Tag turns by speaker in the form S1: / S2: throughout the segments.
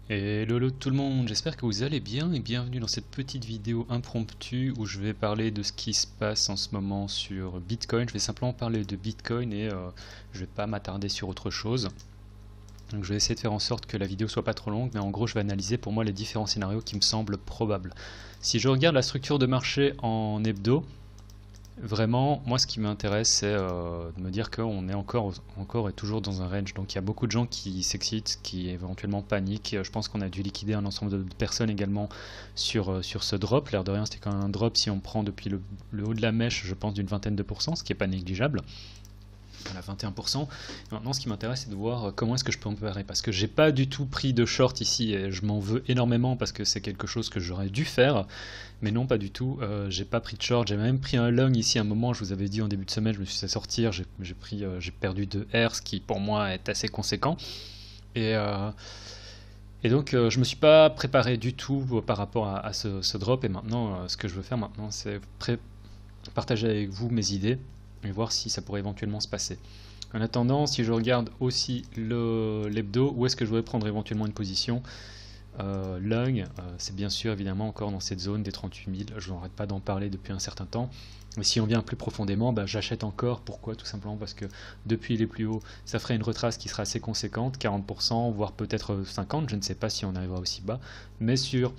S1: Et lolo tout le monde, j'espère que vous allez bien et bienvenue dans cette petite vidéo impromptue où je vais parler de ce qui se passe en ce moment sur Bitcoin. Je vais simplement parler de Bitcoin et je vais pas m'attarder sur autre chose. Donc je vais essayer de faire en sorte que la vidéo soit pas trop longue, mais en gros je vais analyser pour moi les différents scénarios qui me semblent probables. Si je regarde la structure de marché en hebdo, vraiment, moi ce qui m'intéresse c'est de me dire qu'on est encore et toujours dans un range. Donc il y a beaucoup de gens qui s'excitent, qui éventuellement paniquent. Je pense qu'on a dû liquider un ensemble de personnes également sur ce drop. L'air de rien, c'était quand même un drop si on prend depuis le haut de la mèche, je pense d'une vingtaine de pourcents, ce qui n'est pas négligeable. Voilà, 21%. Maintenant, ce qui m'intéresse, c'est de voir comment est-ce que je peux comparer. Parce que j'ai pas du tout pris de short ici et je m'en veux énormément parce que c'est quelque chose que j'aurais dû faire. Mais non, pas du tout. J'ai pas pris de short. J'ai même pris un long ici à un moment. Je vous avais dit en début de semaine, je me suis fait sortir. J'ai perdu 2 R, ce qui pour moi est assez conséquent. Et, euh, et donc, je me suis pas préparé du tout par rapport à ce drop. Et maintenant, ce que je veux faire maintenant, c'est partager avec vous mes idées et voir si ça pourrait éventuellement se passer. En attendant, si je regarde aussi l'hebdo, où est-ce que je voudrais prendre éventuellement une position long, c'est bien sûr évidemment encore dans cette zone des 38 000, je n'arrête pas d'en parler depuis un certain temps. Mais si on vient plus profondément, j'achète encore. Pourquoi? Tout simplement parce que depuis les plus hauts, ça ferait une retrace qui sera assez conséquente, 40%, voire peut-être 50%, je ne sais pas si on arrivera aussi bas, mais sur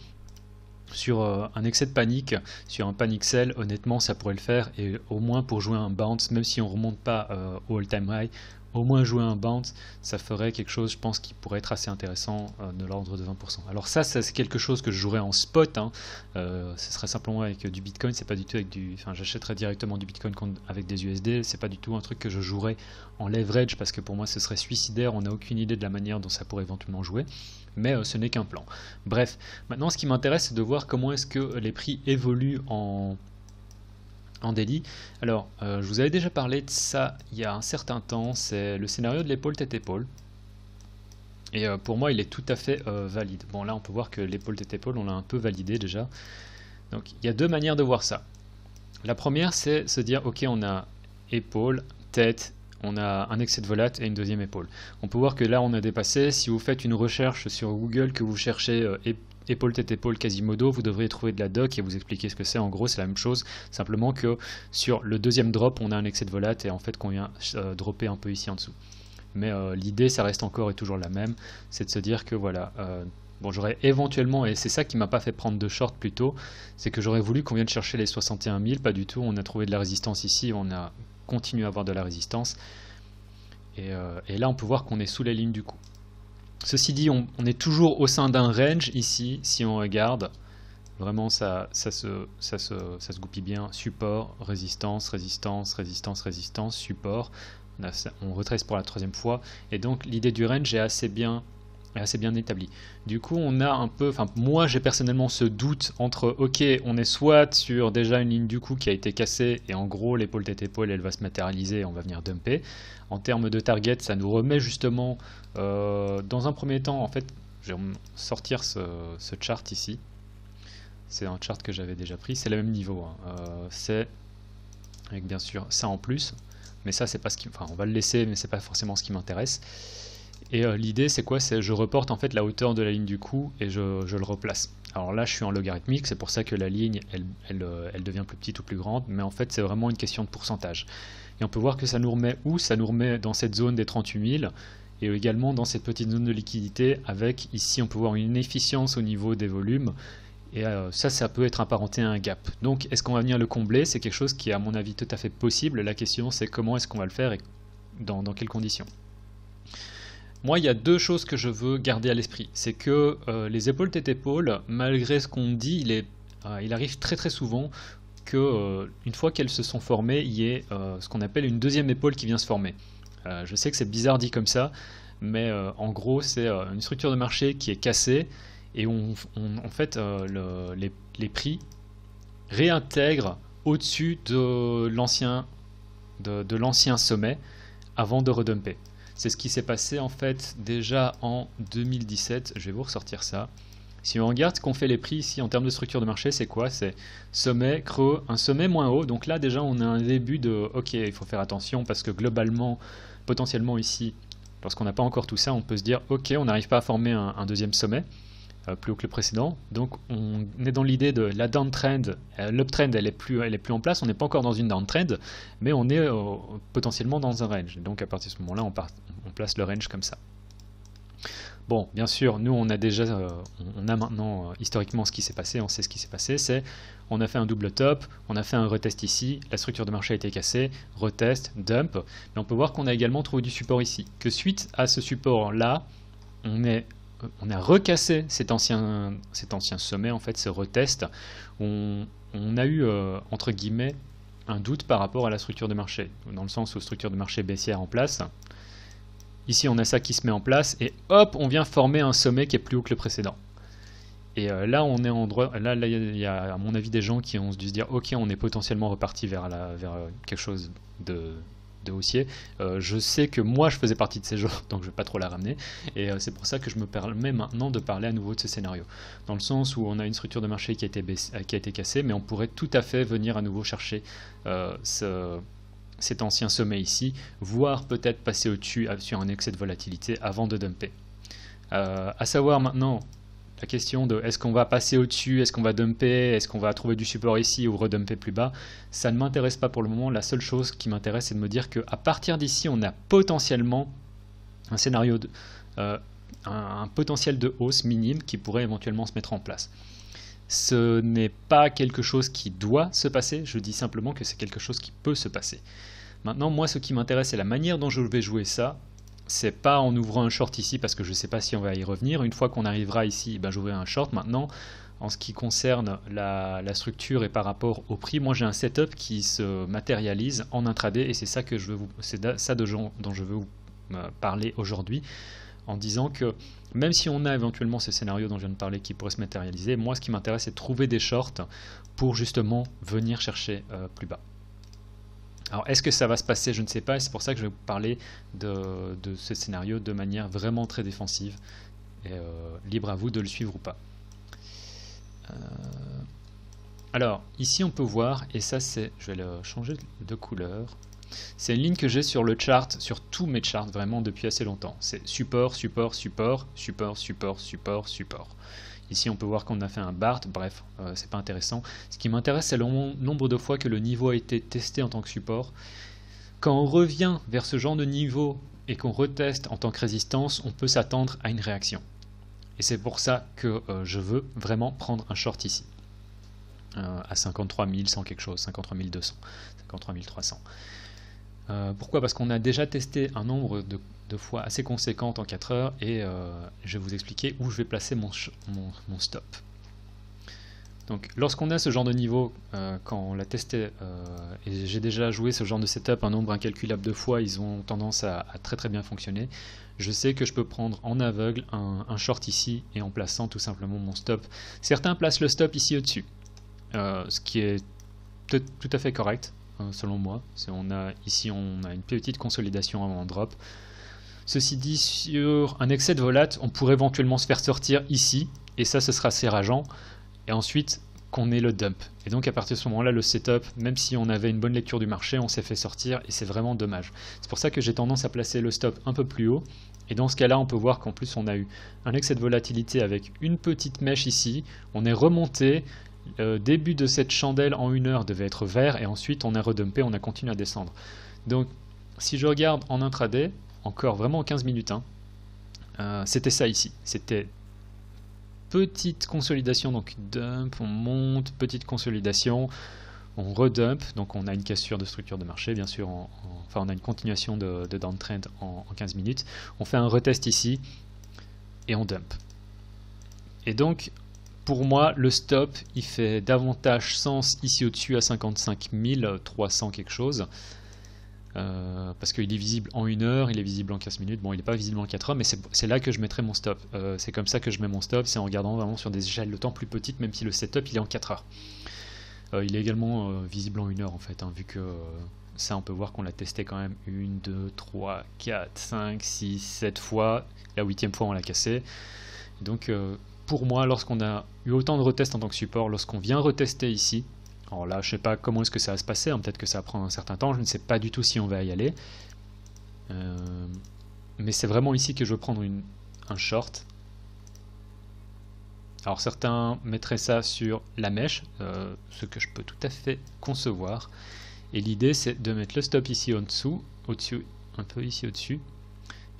S1: un excès de panique, sur un panic sell, honnêtement ça pourrait le faire, et au moins pour jouer un bounce, même si on remonte pas au all-time high, au moins jouer un bounce, ça ferait quelque chose, je pense, qui pourrait être assez intéressant de l'ordre de 20%. Alors ça c'est quelque chose que je jouerais en spot, hein. Ce serait simplement avec du Bitcoin, c'est pas du tout avec du... Enfin, j'achèterais directement du Bitcoin avec des USD, c'est pas du tout un truc que je jouerais en leverage, parce que pour moi ce serait suicidaire, on n'a aucune idée de la manière dont ça pourrait éventuellement jouer. Mais ce n'est qu'un plan. Bref, maintenant ce qui m'intéresse c'est de voir comment est-ce que les prix évoluent en daily. Alors, je vous avais déjà parlé de ça il y a un certain temps, c'est le scénario de l'épaule tête-épaule. Et pour moi il est tout à fait valide. Bon là on peut voir que l'épaule tête-épaule on l'a un peu validé déjà. Donc il y a deux manières de voir ça. La première c'est se dire ok on a épaule, tête, on a un excès de volat et une deuxième épaule. On peut voir que là on a dépassé. Si vous faites une recherche sur Google, que vous cherchez épaule tête épaule Quasimodo, vous devriez trouver de la doc et vous expliquer ce que c'est. En gros c'est la même chose, simplement que sur le deuxième drop on a un excès de volat et en fait qu'on vient dropper un peu ici en dessous. Mais l'idée ça reste encore et toujours la même, c'est de se dire que voilà, bon, j'aurais éventuellement, et c'est ça qui m'a pas fait prendre de short plus tôt, c'est que j'aurais voulu qu'on vienne chercher les 61 000, pas du tout, on a trouvé de la résistance ici, on a continué à avoir de la résistance, et là on peut voir qu'on est sous la ligne du coup. Ceci dit, on est toujours au sein d'un range ici, si on regarde, vraiment ça se goupille bien, support, résistance, résistance, résistance, résistance, support, on retrace pour la troisième fois, et donc l'idée du range est assez bien établi. Du coup, on a un peu, enfin moi j'ai personnellement ce doute entre ok, on est soit sur déjà une ligne du coup qui a été cassée et en gros l'épaule tête épaule elle va se matérialiser et on va venir dumper. En termes de target, ça nous remet justement dans un premier temps, en fait, je vais sortir ce chart ici. C'est un chart que j'avais déjà pris, c'est le même niveau, hein. C'est avec bien sûr ça en plus, mais ça c'est pas ce qui, enfin on va le laisser, mais c'est pas forcément ce qui m'intéresse. Et l'idée c'est quoi? C'est je reporte en fait la hauteur de la ligne du coup et je le replace. Alors là je suis en logarithmique, c'est pour ça que la ligne elle devient plus petite ou plus grande, mais en fait c'est vraiment une question de pourcentage. Et on peut voir que ça nous remet où? Ça nous remet dans cette zone des 38 000 et également dans cette petite zone de liquidité avec ici on peut voir une efficience au niveau des volumes. Et ça peut être apparenté à un gap. Donc est-ce qu'on va venir le combler? C'est quelque chose qui est à mon avis tout à fait possible. La question c'est comment est-ce qu'on va le faire et dans quelles conditions. Moi, il y a deux choses que je veux garder à l'esprit. C'est que les épaules tête-épaule, malgré ce qu'on dit, il arrive très très souvent que une fois qu'elles se sont formées, il y ait ce qu'on appelle une deuxième épaule qui vient se former. Je sais que c'est bizarre dit comme ça, mais en gros, c'est une structure de marché qui est cassée et en fait, les prix réintègrent au-dessus de l'ancien sommet avant de redumper. C'est ce qui s'est passé en fait déjà en 2017. Je vais vous ressortir ça. Si on regarde ce qu'ont fait les prix ici en termes de structure de marché, c'est quoi? C'est sommet, creux, un sommet moins haut. Donc là déjà on a un début de ok, il faut faire attention parce que globalement, potentiellement ici, lorsqu'on n'a pas encore tout ça, on peut se dire ok, on n'arrive pas à former un deuxième sommet plus haut que le précédent, donc on est dans l'idée de la downtrend, l'uptrend elle est plus en place, on n'est pas encore dans une downtrend, mais on est potentiellement dans un range, donc à partir de ce moment-là on place le range comme ça. Bon, bien sûr, nous on a déjà, on a maintenant historiquement ce qui s'est passé, on sait ce qui s'est passé, c'est on a fait un double top, on a fait un retest ici, la structure de marché a été cassée, retest, dump, mais on peut voir qu'on a également trouvé du support ici, que suite à ce support là, on a recassé cet ancien sommet, en fait, ce retest. On a eu, entre guillemets, un doute par rapport à la structure de marché, dans le sens où structure de marché baissière en place. Ici, on a ça qui se met en place, et hop, on vient former un sommet qui est plus haut que le précédent. Et là, on est en droit. Là, il y a, à mon avis, des gens qui ont dû se dire, ok, on est potentiellement reparti vers quelque chose de haussier. Je sais que moi je faisais partie de ces gens, donc je vais pas trop la ramener, et c'est pour ça que je me permets maintenant de parler à nouveau de ce scénario, dans le sens où on a une structure de marché qui a été cassée, mais on pourrait tout à fait venir à nouveau chercher cet ancien sommet ici, voire peut-être passer au-dessus sur un excès de volatilité avant de dumper. À savoir maintenant la question de est-ce qu'on va passer au-dessus, est-ce qu'on va dumper, est-ce qu'on va trouver du support ici ou redumper plus bas, ça ne m'intéresse pas pour le moment. La seule chose qui m'intéresse, c'est de me dire qu'à partir d'ici, on a potentiellement un scénario, un potentiel de hausse minime qui pourrait éventuellement se mettre en place. Ce n'est pas quelque chose qui doit se passer, je dis simplement que c'est quelque chose qui peut se passer. Maintenant, moi, ce qui m'intéresse, c'est la manière dont je vais jouer ça. C'est pas en ouvrant un short ici parce que je ne sais pas si on va y revenir. Une fois qu'on arrivera ici, ben j'ouvrirai un short. Maintenant, en ce qui concerne la structure et par rapport au prix, moi j'ai un setup qui se matérialise en intraday et c'est ça que c'est ça dont je veux vous parler aujourd'hui, en disant que même si on a éventuellement ce scénario dont je viens de parler qui pourrait se matérialiser, moi ce qui m'intéresse c'est de trouver des shorts pour justement venir chercher plus bas. Alors, est-ce que ça va se passer? Je ne sais pas, et c'est pour ça que je vais vous parler de ce scénario de manière vraiment très défensive. Et libre à vous de le suivre ou pas. Alors, ici on peut voir, et ça c'est, je vais le changer de couleur, c'est une ligne que j'ai sur le chart, sur tous mes charts vraiment depuis assez longtemps. C'est support, support, support, support, support, support, support. Ici, on peut voir qu'on a fait un BART, bref, c'est pas intéressant. Ce qui m'intéresse, c'est le nombre de fois que le niveau a été testé en tant que support. Quand on revient vers ce genre de niveau et qu'on reteste en tant que résistance, on peut s'attendre à une réaction. Et c'est pour ça que je veux vraiment prendre un short ici, à 53 100 quelque chose, 53 200, 53 300. Pourquoi? Parce qu'on a déjà testé un nombre de fois assez conséquente en 4 heures et je vais vous expliquer où je vais placer mon stop. Donc lorsqu'on a ce genre de niveau, quand on l'a testé, et j'ai déjà joué ce genre de setup un nombre incalculable de fois, ils ont tendance à très très bien fonctionner, je sais que je peux prendre en aveugle un short ici et en plaçant tout simplement mon stop. Certains placent le stop ici au-dessus, ce qui est tout à fait correct. Selon moi, ici on a une petite consolidation avant un drop. Ceci dit, sur un excès de volat, on pourrait éventuellement se faire sortir ici, et ça ce sera assez rageant, et ensuite qu'on ait le dump. Et donc à partir de ce moment-là, le setup, même si on avait une bonne lecture du marché, on s'est fait sortir, et c'est vraiment dommage. C'est pour ça que j'ai tendance à placer le stop un peu plus haut, et dans ce cas-là, on peut voir qu'en plus on a eu un excès de volatilité avec une petite mèche ici, on est remonté. Début de cette chandelle en 1 heure devait être vert et ensuite on a redumpé, on a continué à descendre. Donc si je regarde en intraday, encore vraiment en 15 minutes, c'était ça ici. C'était petite consolidation, donc dump, on monte, petite consolidation, on redump, donc on a une cassure de structure de marché, bien sûr, enfin on a une continuation de downtrend en 15 minutes. On fait un retest ici et on dump. Et donc pour moi, le stop, il fait davantage sens ici au-dessus à 55 300 quelque chose. Parce qu'il est visible en 1 heure, il est visible en 15 minutes. Bon, il n'est pas visible en 4 heures, mais c'est là que je mettrai mon stop. C'est comme ça que je mets mon stop, c'est en regardant vraiment sur des échelles de temps plus petites, même si le setup, il est en 4 heures. Il est également visible en 1 heure, en fait, vu que ça, on peut voir qu'on l'a testé quand même 1, 2, 3, 4, 5, 6, 7 fois. La 8e fois, on l'a cassé. Donc pour moi, lorsqu'on a eu autant de retests en tant que support, lorsqu'on vient retester ici, alors là, je ne sais pas comment est-ce que ça va se passer, peut-être que ça va prendre un certain temps, je ne sais pas du tout si on va y aller. mais c'est vraiment ici que je veux prendre un short. Alors certains mettraient ça sur la mèche, ce que je peux tout à fait concevoir. Et l'idée c'est de mettre le stop ici en dessous, au-dessus, un peu ici au-dessus,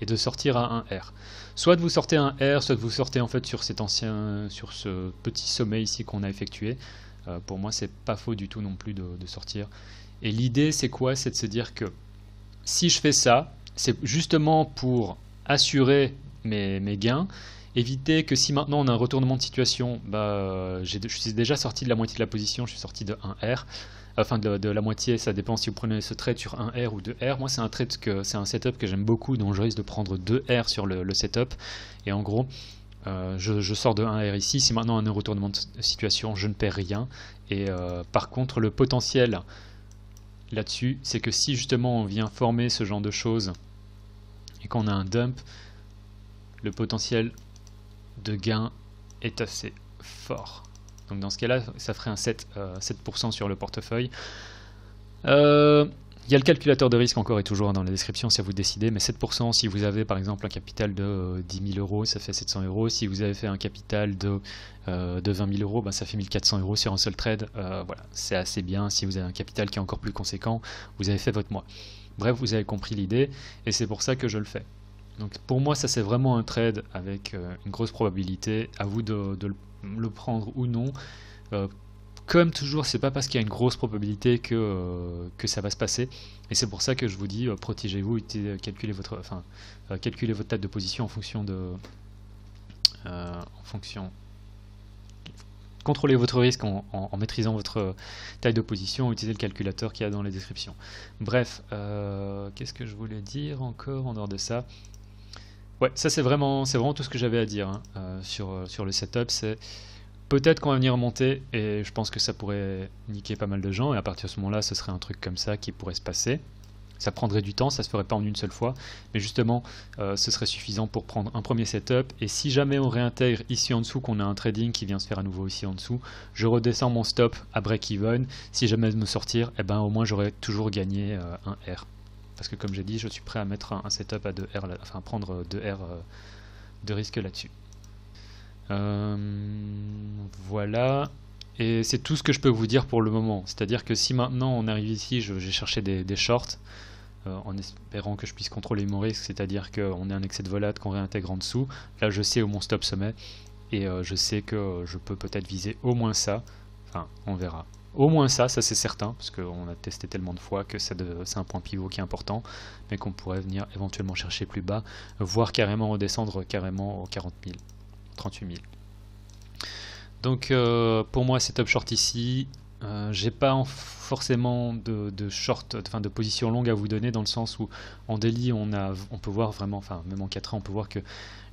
S1: et de sortir à un R. Soit vous sortez un R, soit vous sortez en fait sur cet sur ce petit sommet ici qu'on a effectué. Pour moi c'est pas faux du tout non plus de sortir. Et l'idée c'est quoi? C'est de se dire que si je fais ça, c'est justement pour assurer mes gains. Éviter que si maintenant on a un retournement de situation, je suis déjà sorti de la moitié de la position, je suis sorti de 1R, enfin de la moitié, ça dépend si vous prenez ce trade sur 1R ou 2R. Moi c'est un setup que j'aime beaucoup, donc je risque de prendre 2R sur le setup. Et en gros, je sors de 1R ici, si maintenant on a un retournement de situation, je ne perds rien. Et par contre le potentiel là-dessus, c'est que si justement on vient former ce genre de choses et qu'on a un dump, le potentiel de gain est assez fort. Donc dans ce cas-là, ça ferait un 7% sur le portefeuille. Il y a le calculateur de risque encore et toujours dans la description si vous décidez, mais 7% si vous avez par exemple un capital de 10 000 euros, ça fait 700 euros. Si vous avez fait un capital de 20 000 euros, ça fait 1400 euros sur un seul trade. Voilà, c'est assez bien. Si vous avez un capital qui est encore plus conséquent, vous avez fait votre mois. Bref, vous avez compris l'idée et c'est pour ça que je le fais. Donc pour moi ça c'est vraiment un trade avec une grosse probabilité, à vous de le prendre ou non. Comme toujours, c'est pas parce qu'il y a une grosse probabilité que ça va se passer, et c'est pour ça que je vous dis protégez-vous, calculez votre table de position en fonction de contrôlez votre risque en maîtrisant votre taille de position, utilisez le calculateur qu'il y a dans les descriptions. Bref, qu'est-ce que je voulais dire encore en dehors de ça? Ouais, ça c'est vraiment tout ce que j'avais à dire sur le setup. C'est peut-être qu'on va venir monter et je pense que ça pourrait niquer pas mal de gens, et à partir de ce moment-là, ce serait un truc comme ça qui pourrait se passer. Ça prendrait du temps, ça se ferait pas en une seule fois, mais justement, ce serait suffisant pour prendre un premier setup. Et si jamais on réintègre ici en dessous, qu'on a un trading qui vient se faire à nouveau ici en dessous, je redescends mon stop à break-even. Si jamais de me sortir, au moins j'aurais toujours gagné un R. Parce que comme j'ai dit, je suis prêt à mettre un setup à 2R, enfin prendre 2R de risque là-dessus. Voilà, et c'est tout ce que je peux vous dire pour le moment. C'est-à-dire que si maintenant on arrive ici, j'ai cherché des shorts, en espérant que je puisse contrôler mon risque, c'est-à-dire qu'on ait un excès de volat qu'on réintègre en dessous. Là je sais où mon stop se met, et je sais que je peux peut-être viser au moins ça, enfin on verra. Au moins ça c'est certain, parce qu'on a testé tellement de fois que c'est un point pivot qui est important, mais qu'on pourrait venir éventuellement chercher plus bas, voire carrément redescendre carrément aux 40 000, 38 000. Donc pour moi setup short ici, j'ai pas forcément de short, enfin de position longue à vous donner, dans le sens où en daily on peut voir vraiment, enfin même en 4 ans on peut voir que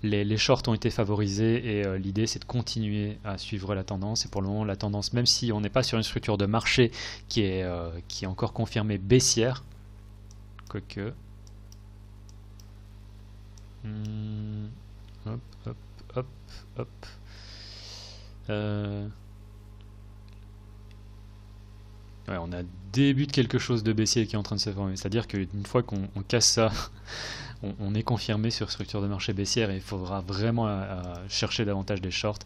S1: les shorts ont été favorisés, et l'idée c'est de continuer à suivre la tendance. Et pour le moment la tendance, même si on n'est pas sur une structure de marché qui est encore confirmée baissière, quoique hop hop hop hop, ouais, on a début de quelque chose de baissier qui est en train de se former, c'est-à-dire qu'une fois qu'on casse ça, on est confirmé sur structure de marché baissière, et il faudra vraiment chercher davantage des shorts.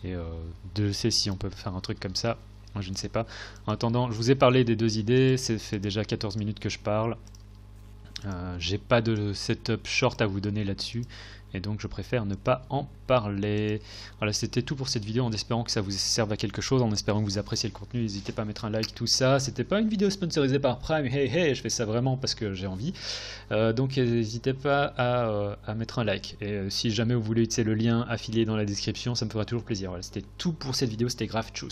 S1: Et Dieu sait si on peut faire un truc comme ça, moi je ne sais pas. En attendant, je vous ai parlé des deux idées, ça fait déjà 14 minutes que je parle. J'ai pas de setup short à vous donner là-dessus, et donc je préfère ne pas en parler. Voilà, c'était tout pour cette vidéo, en espérant que ça vous serve à quelque chose, en espérant que vous appréciez le contenu. N'hésitez pas à mettre un like, tout ça. C'était pas une vidéo sponsorisée par Prime, hey, je fais ça vraiment parce que j'ai envie. Donc n'hésitez pas à mettre un like, et si jamais vous voulez utiliser le lien affilié dans la description, ça me fera toujours plaisir. Voilà, c'était tout pour cette vidéo, c'était grave, tchuss.